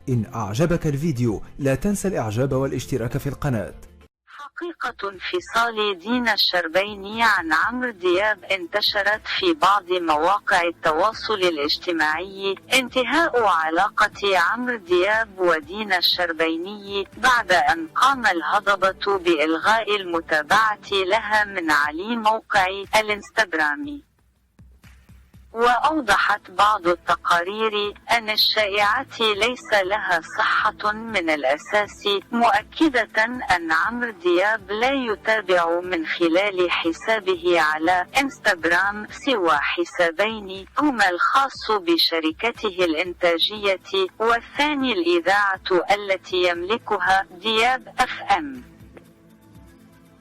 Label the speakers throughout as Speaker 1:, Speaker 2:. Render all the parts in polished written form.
Speaker 1: إن أعجبك الفيديو لا تنسى الإعجاب والاشتراك في القناة.
Speaker 2: حقيقة انفصال دينا الشربيني عن عمرو دياب انتشرت في بعض مواقع التواصل الاجتماعي. انتهاء علاقة عمرو دياب ودينا الشربيني بعد أن قام الهضبة بإلغاء المتابعة لها من على موقع الانستغرام. وأوضحت بعض التقارير أن الشائعات ليس لها صحة من الأساس، مؤكدة أن عمرو دياب لا يتابع من خلال حسابه على انستغرام سوى حسابين، هما الخاص بشركته الإنتاجية والثاني الإذاعة التي يملكها دياب FM.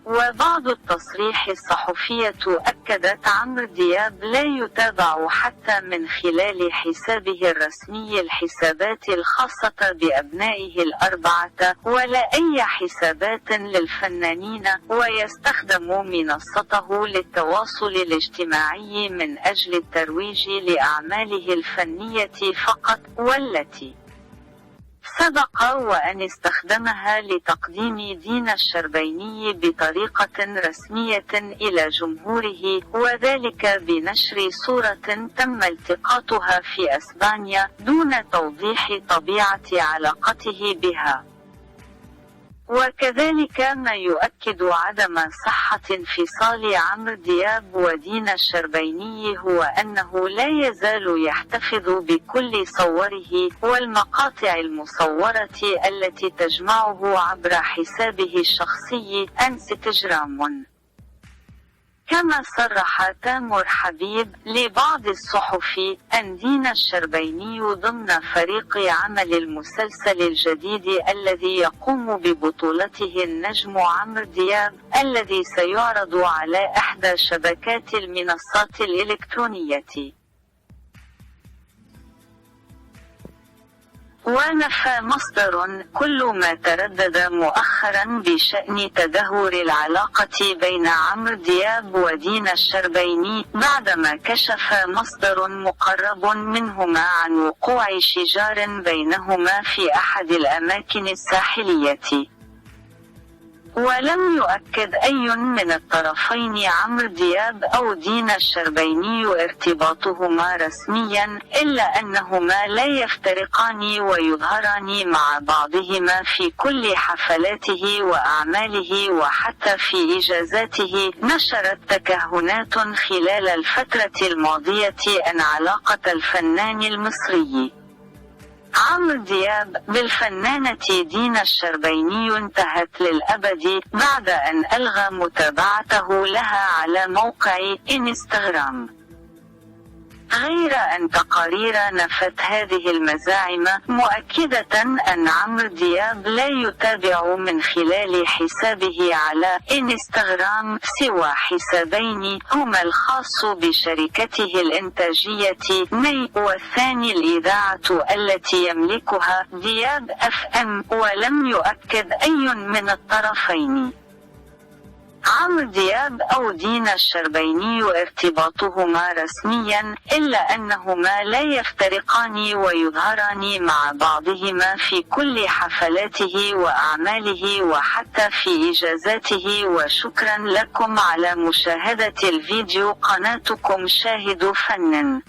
Speaker 2: وبعض التصريح الصحفية أكدت عمرو دياب لا يتابع حتى من خلال حسابه الرسمي الحسابات الخاصة بأبنائه الأربعة ولا أي حسابات للفنانين، ويستخدم منصته للتواصل الاجتماعي من أجل الترويج لأعماله الفنية فقط، والتي سبق وأن استخدمها لتقديم دينا الشربيني بطريقة رسمية إلى جمهوره، وذلك بنشر صورة تم التقاطها في أسبانيا دون توضيح طبيعة علاقته بها. وكذلك ما يؤكد عدم صحة انفصال عمرو دياب ودينا الشربيني هو أنه لا يزال يحتفظ بكل صوره والمقاطع المصورة التي تجمعه عبر حسابه الشخصي انستغرام. كما صرح تامر حبيب لبعض الصحف أن دينا الشربيني ضمن فريق عمل المسلسل الجديد الذي يقوم ببطولته النجم عمرو دياب، الذي سيعرض على إحدى شبكات المنصات الإلكترونية. ونفى مصدر كل ما تردد مؤخرا بشأن تدهور العلاقة بين عمرو دياب ودينا الشربيني، بعدما كشف مصدر مقرب منهما عن وقوع شجار بينهما في أحد الأماكن الساحلية. ولم يؤكد أي من الطرفين عمرو دياب أو دينا الشربيني ارتباطهما رسميا، إلا أنهما لا يفترقان ويظهران مع بعضهما في كل حفلاته وأعماله وحتى في إجازاته. نشرت تكهنات خلال الفترة الماضية أن علاقة الفنان المصري عمرو دياب بالفنانة دينا الشربيني انتهت للأبد بعد أن ألغى متابعته لها على موقع انستغرام. غير أن تقارير نفت هذه المزاعم، مؤكدة أن عمرو دياب لا يتابع من خلال حسابه على انستغرام سوى حسابين، هما الخاص بشركته الإنتاجية مي والثاني الإذاعة التي يملكها دياب FM. ولم يؤكد أي من الطرفين عمرو دياب أو دينا الشربيني ارتباطهما رسميا، إلا أنهما لا يفترقان ويظهران مع بعضهما في كل حفلاته وأعماله وحتى في إجازاته. وشكرا لكم على مشاهدة الفيديو. قناتكم شاهد فنان.